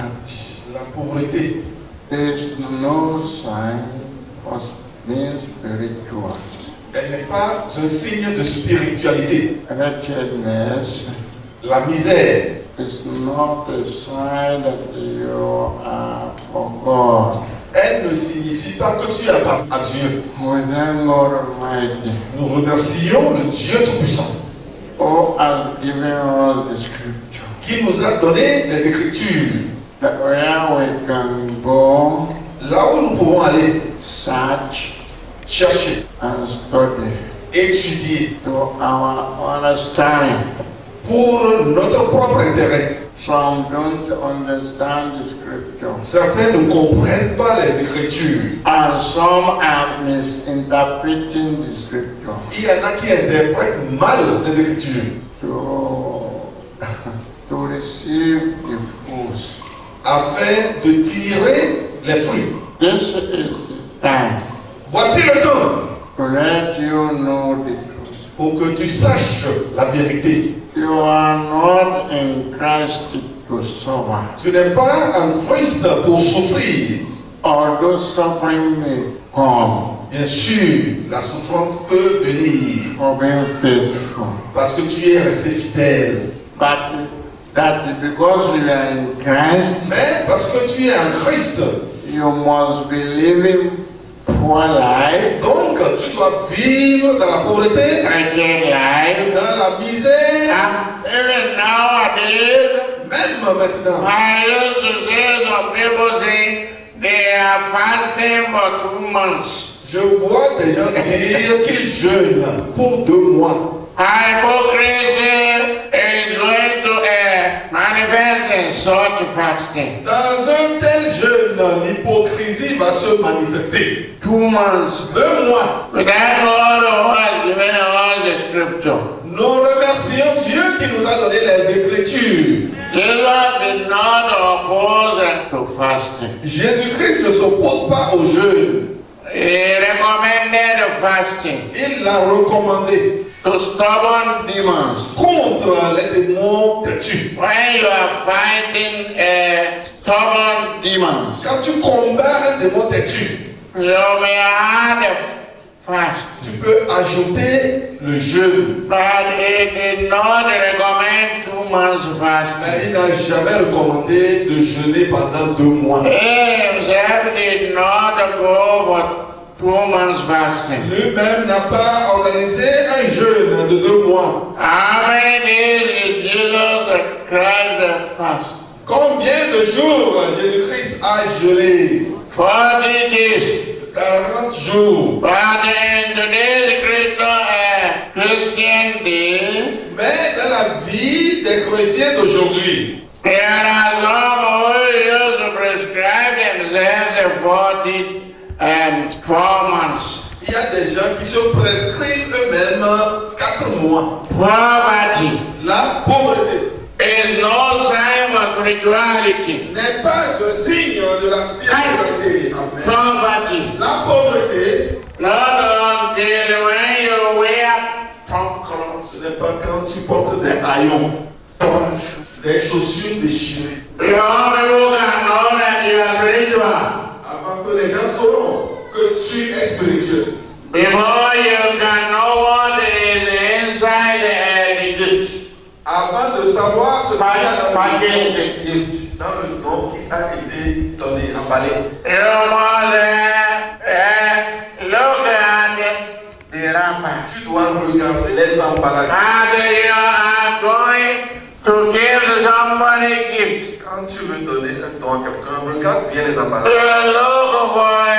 Poverty. La pauvreté. There is no sign of being spiritual. Elle n'est pas un signe de spiritualité. Wretchedness La misère is not a sign that you are for God. elle ne signifie pas que tu appartiens à Dieu. We thank God Almighty, Nous remercions le Dieu Tout-Puissant who has given us the scripture, qui nous a donné les Écritures. that where we can go, Là où nous pouvons aller search chercher, and study étudier to our understanding. pour notre propre intérêt. Some don't understand the scripture, Certains ne comprennent pas les Écritures. and some are misinterpreting the scripture Il y en a qui interprètent mal les Écritures to receive the fruits. afin de tirer les fruits. This is the time Voici le temps to let you know the truth. pour que tu saches la vérité. You are not in Christ to suffer. Tu n'es pas en Christ pour souffrir. Although suffering may come Bien sûr, la souffrance peut venir for being faithful, parce que tu es resté fidèle. but that because you are in Christ, Mais parce que tu es en Christ, you must be living poor life, donc tu dois vivre dans la pauvreté, wretched life, dans la misère, and even nowadays, même maintenant. I used to say some people say they are fasting for 2 months. Je vois des gens dire qu'ils jeûnent pour 2 mois. Hypocrisy is going to manifest in such fasting. Dans un tel jeûne, l'hypocrisie va se manifester. 2 months. 2 mois. We thank God who has given us the scripture. Nous remercions Dieu qui nous a donné les Écritures. Jesus did not oppose to fasting. Jésus-Christ ne s'oppose pas au jeûne. He recommended fasting Il l'a recommandé to stubborn demons. contre les démons têtus. When you are fighting stubborn demons, Quand tu combats un démon têtu, you may add fast. tu peux ajouter le jeûne. But he did not recommend 2 months fasting. Mais il n'a jamais recommandé de jeûner pendant 2 mois. He himself did not go for 2 months fasting. Lui-même n'a pas organisé un jeûne de 2 mois. How many days did Jesus Christ fast? Combien de jours Jésus-Christ a jeûné? 40 days. 40 jours. But in today's Christian day, Mais dans la vie des chrétiens d'aujourd'hui, there are some who used to prescribe themselves 40 and 4 months. il y a des gens qui se prescrivent eux-mêmes 4 mois. Poverty La pauvreté is no sign of spirituality. n'est pas un signe de la spiritualité. Amen. Poverty, La pauvreté, not until when you wear torn clothes. ce n'est pas quand tu portes des haillons, des chaussures déchirées. Your people can know that you are spiritual Avant que les gens sauront que tu es spirituel. before you can know what is inside the gift. Avant de savoir ce qu'il y a Packing the gift. dans le don qui a été donné, emballé. You must look at the wrapper. Tu dois regarder les emballages. And you are going to give somebody gift. Quand tu veux donner un don à quelqu'un, regarde bien les emballages. You look for a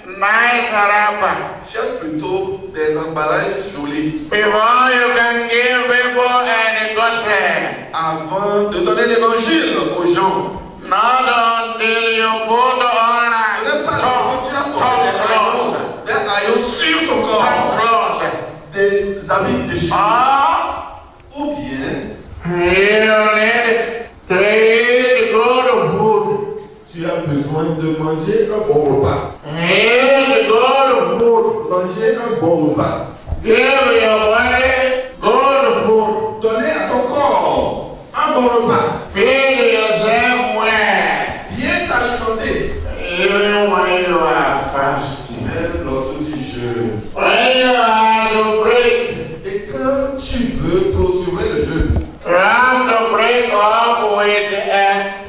nice wrapper Cherche plutôt des emballages jolis before you can give people any gospel. avant de donner l'évangile aux gens. Not until you put on Ce n'est pas quand tu as porté des haillons sur ton corps, clothes. des habits déchirés. Or Ou bien, you need to eat good food. tu as besoin de manger un bon repas. Eat good food. Manger un bon repas. Give your body good food. Donner à ton corps un bon repas. Feed yourself well.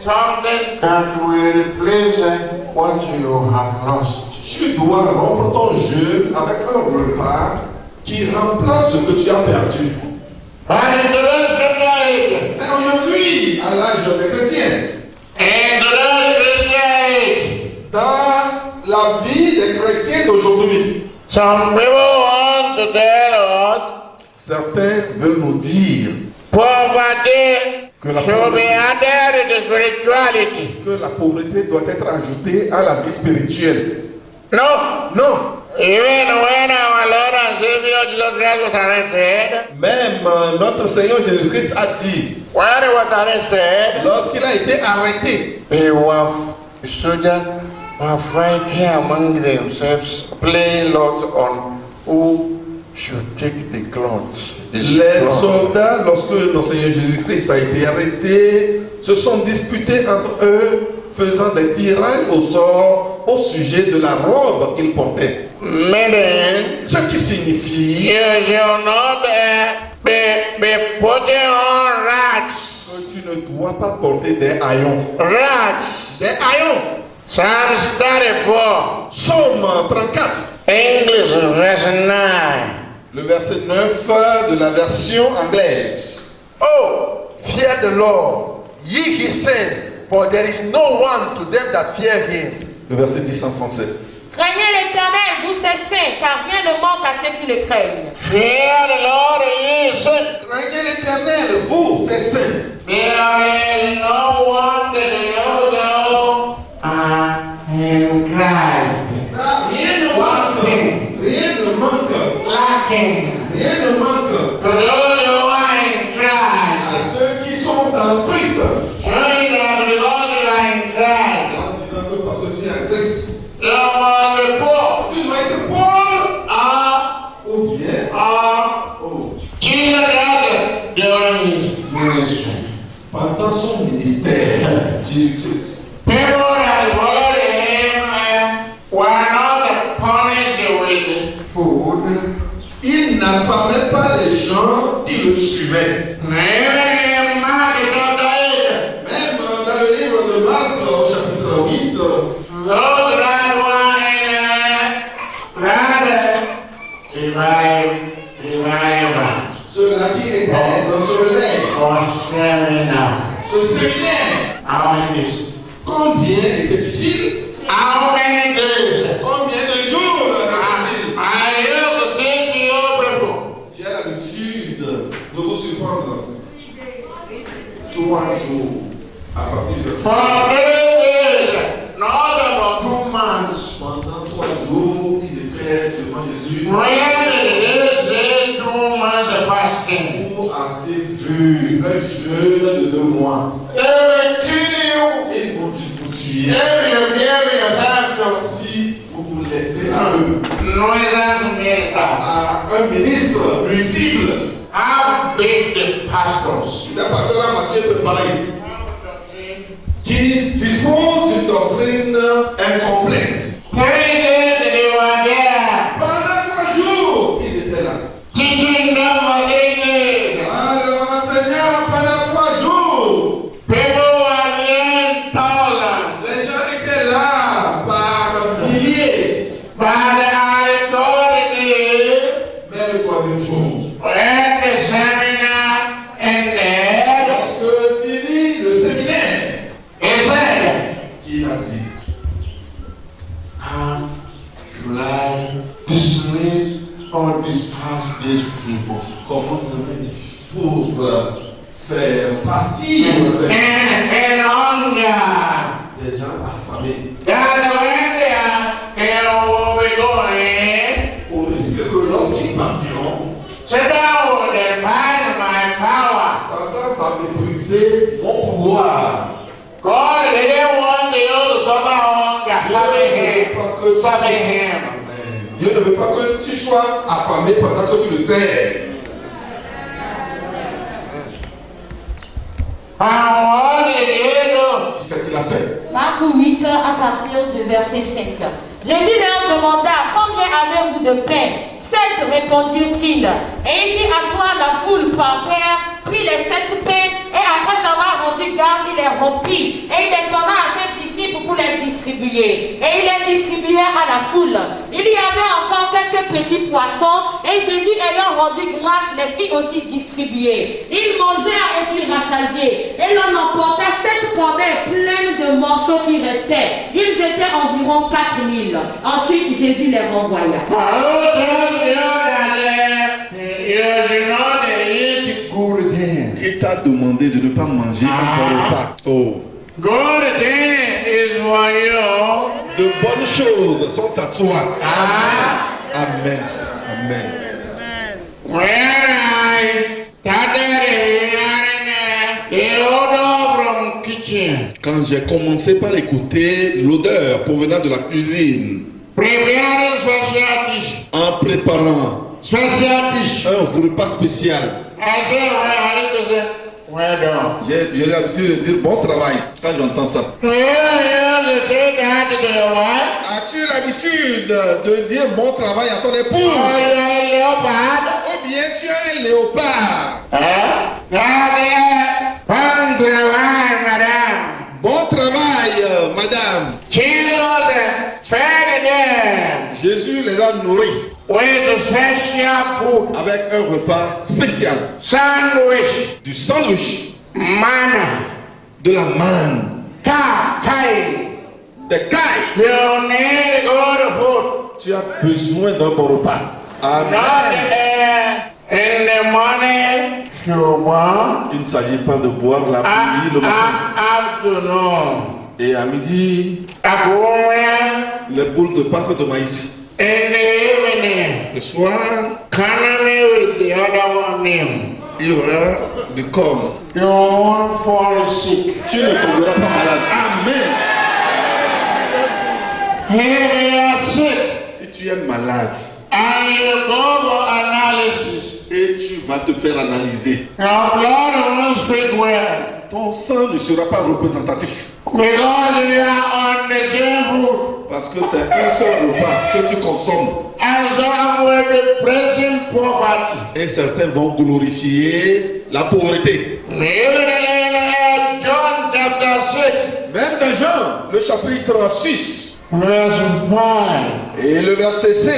something that will replace what you have lost. Tu dois rompre ton jeûne avec un repas qui remplace ce que tu as perdu. But in today's Christian age, Mais aujourd'hui, à l'âge des chrétiens, in today's Christian age, dans la vie des chrétiens d'aujourd'hui, some people want to tell us certains veulent nous dire poverty que la should be pauvreté, added to spirituality. que la pauvreté doit être ajoutée à la vie spirituelle. No. Non. Even when our Lord and Savior Jesus Christ was arrested, Même notre Seigneur Jésus-Christ a dit, when he was arrested, lorsqu'il a été arrêté, the soldiers were fighting among themselves, playing lots on who should take the clothes. les soldats, lorsque notre Seigneur Jésus-Christ a été arrêté, se sont disputés entre eux, faisant des tirailles au sort au sujet de la robe qu'ils portaient. Meaning, Ce qui signifie you should not be putting on rats. que tu ne dois pas porter des haillons. Rats. Des haillons. Psalms 34. Psaume 34, English verse 9. le verset 9 de la version anglaise. Oh, fear the Lord, ye his saints, for there is no one to them that fear him. Le verset 10 en français. Craignez l'Éternel, vous ses saints, car rien ne manque à ceux qui le craignent. Fear the Lord, ye saints. Craignez l'Éternel, vous, ses saints. There is no one that knows in Christ. Rien ne manque. Rien ne manque. Lacking. Rien ne manque. To those who are in Christ. À ceux qui sont en Christ. Showing that because you are in Christ, En disant que parce que tu es en Christ, you are the poor. tu dois être pauvre. Ou bien, Jesus Christ during his ministry. pendant son ministère, Jésus-Christ, People that followed him were not punished with food. il n'affamait pas les gens qui le suivaient. Even in Mark chapter 8, Même dans le livre de Marc, au chapitre 8, those that were revival ceux-là qui étaient dans ce réveil, or seminar. ce séminaire, How many days? combien était-il? How many days? Combien de jours était-il? I used to teach you people. J'ai l'habitude de vous surprendre. 3 jours à partir de For 3 days, not about 2 months. pendant 3 jours, ils étaient devant Jésus. Where did they say 2 months of fasting? Où a-t-il vu un jeûne de 2 mois? They will kill you. Ils vont juste vous tuer. If you give yourself to Si vous vous laissez à eux, noisance minister, à un ministre nuisible, how big the pastors? il pasteur à Matthieu peut parler, qui dispose d'une doctrine incomplexe. 3 days they were there, Pendant 3 jours, ils étaient là. teaching them for 3 days. Alors, enseignant pendant 3 jours, People were being told, les gens étaient là par milliers. but I told you, Mais le 3e jour, when the seminar ended, lorsque fini le séminaire, he said, il a dit, how should I dismiss or disperse these people? comment ferai-je pour faire partir And hunger. des gens affamés, That when they will be going, au risque que lorsqu'ils partiront, Satan will divide my power. Satan va mépriser mon pouvoir. God didn't want you to suffer hunger, serving him. Amen. Dieu ne veut pas que tu sois affamé pendant que tu le sers. And what did he do? Qu'est-ce qu'il a fait? Marc 8 à partir du verset 5. Jésus leur demanda, combien avez-vous de pain? 7, répondirent-ils. Et il fit asseoir la foule par terre, prit les 7 pains, et après avoir rendu grâce, il les rompit. Et il les donna à ses disciples pour les distribuer. Et ils les distribuèrent à la foule. Il y avait encore quelques petits poissons, et Jésus ayant rendu grâce, les fit aussi distribuer. Ils mangèrent et furent rassasiés. Et l'on emporta 7 corbeilles pleines de morceaux qui restaient. Ils étaient environ 4000. Ensuite, Jésus les renvoya. Il t'a demandé de ne pas manger un repas. Oh. Good thing is for you. De bonnes choses sont à toi. Amen. Amen. When I started hearing the odor from kitchen, Quand j'ai commencé par écouter l'odeur provenant de la cuisine, preparing special dish, en préparant un repas spécial, I said, I need to say, well done. j'ai l'habitude de dire bon travail quand j'entends ça. You say that to your wife? As-tu l'habitude de dire bon travail à ton épouse? Or you are a leopard? Ou bien tu es un léopard? Bon travail, madame. Bon travail, madame. Jesus fed them Jésus les a nourris with special food, avec un repas spécial, sandwich, du sandwich, manna, de la manne, kai. des cailles. You need good food. Tu as besoin d'un bon repas. Not Amen. in the morning, sugar, Il ne s'agit pas de boire l'après-midi, le matin. afternoon, Et à midi, agonia, les boules de pâte de maïs. in the evening, Le soir, economy with the other one name. il y aura du corps. You won't fall sick. Tu ne tomberas pas malade. Amen. If you are sick Si tu es malade and you go for analysis, et tu vas te faire analyser, your blood won't speak well ton sang ne sera pas représentatif. because you are on the same food. Parce que c'est un seul repas que tu consommes. And some will be praising poverty. Et certains vont glorifier la pauvreté. Even in John chapter 6, Même dans Jean, le chapitre 6 verse 5. et le verset 5.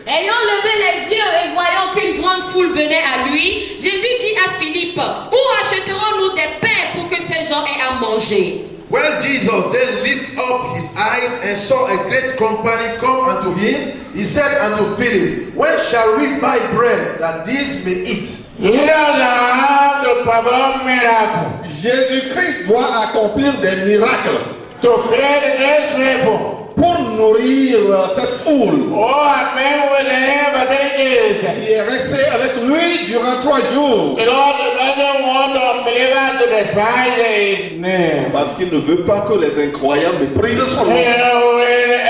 Ayant levé les yeux et voyant qu'une grande foule venait à lui, Jésus dit à Philippe, où achèterons-nous des pains pour que ces gens aient à manger? When Jesus then lifted up his eyes and saw a great company come unto him, he said unto Philip, when shall we buy bread that these may eat? He doesn't have to perform miracle Jésus-Christ doit accomplir des miracles to feed these people. pour nourrir cette foule Oh, I've been with him for 3 days. qui est restée avec lui durant 3 jours. Because he doesn't want unbelievers to despise his name. Parce qu'il ne veut pas que les incroyants méprisent son nom. He will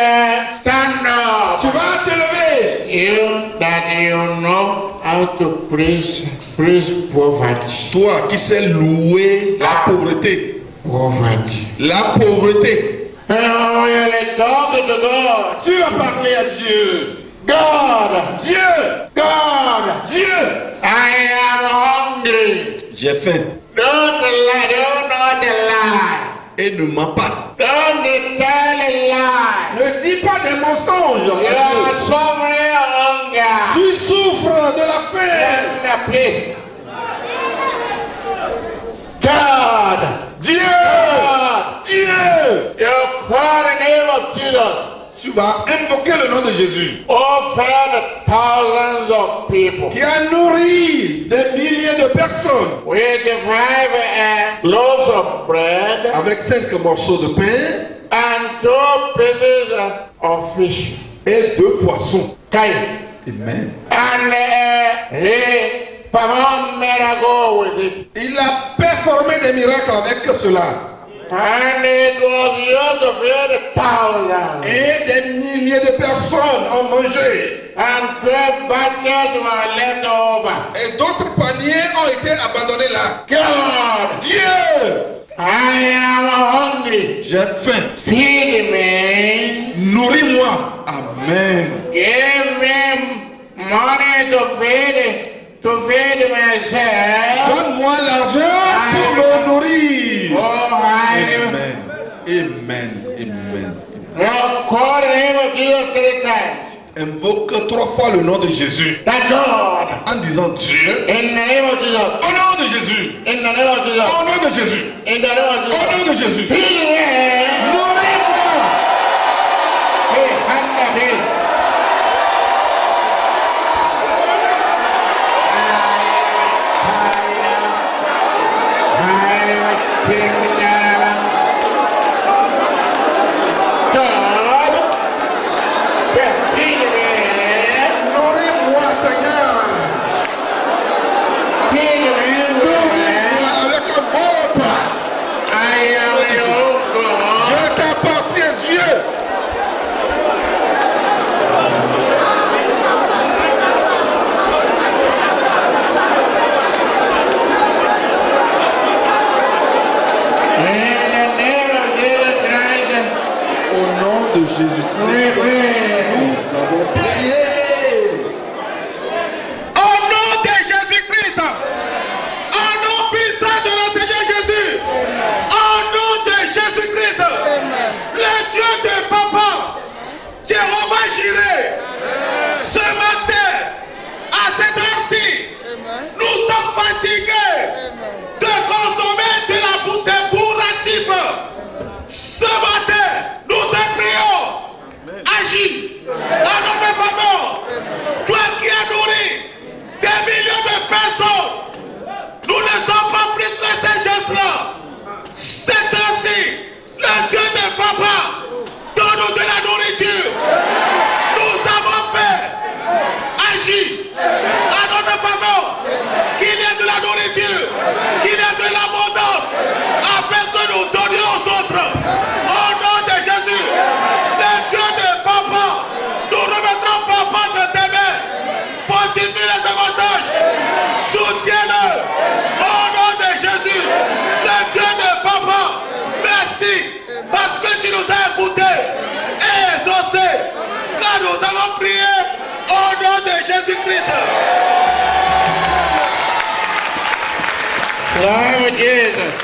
stand up. Tu vas te lever. You that you know how to praise poverty. Toi qui sais louer la pauvreté. Poverty. La pauvreté. You will talk to God. Tu as parlé à Dieu. God. Dieu. God. Dieu. I am hungry. J'ai faim. Don't lie. Don't not lie. Et ne mens pas. Don't tell a lie. Ne dis pas des mensonges. You are suffering hunger. Tu souffres de la faim. Let me pray. God. Dieu. God. Dieu. You call the name of Jesus. Tu vas invoquer le nom de Jésus. Oh, fed thousands of people. Qui a nourri des milliers de personnes. With the 5 loaves of bread Avec 5 morceaux de pain and 2 pieces of fish. et 2 poissons. Okay. Amen. And he performed miracle with it. Il a performé des miracles avec cela. And it was used to feed thousands. Et des milliers de personnes ont mangé. And 12 baskets were left over. Et d'autres paniers ont été abandonnés là. God, Dieu, I am hungry. j'ai faim. Feed me. Nourris-moi. Amen. Give me money to feed myself. Donne-moi l'argent pour me nourrir. Oh, Amen. Amen. Amen. Now call the name of Jesus 3 times. Invoque 3 fois le nom de Jésus. That God. En disant Dieu. In the name of Jesus. Au nom de Jésus. In the name of Jesus. Au nom de Jésus. In the name of Jesus. Au nom de Jésus. Feed me. Nourris-moi. Hey, hand the feet. Nourris-moi, Seigneur. Nourris-moi avec un bon pain. Je t'appartiens, Dieu. Au nom de Jésus-Christ, nous avons prié. Au nom de Jésus-Christ, au nom puissant de notre Seigneur Jésus, au nom de Jésus-Christ, le Dieu de Papa, Jéhovah Jireh, ce matin, à cette heure-ci, nous sommes fatigués de consommer de la bouteille bourrative. Ce matin, nous te prions, agis à notre faveur. Toi qui as nourri des millions de personnes, nous ne sommes pas plus que ces gens-là. C'est ainsi, le Dieu de Papa, donne-nous de la nourriture. Nous avons fait, agis à notre faveur, qu'il y ait de la nourriture, qu'il y ait de l'abondance, afin que nous donnions aux autres. Au nom de Jésus, le Dieu de Papa, nous remettrons Papa entre tes mains. Fortifie les avantages, soutiens-le. Au nom de Jésus, le Dieu de Papa, merci parce que tu nous as écoutés et exaucés, car nous avons prié au nom de Jésus-Christ. Lord Jesus.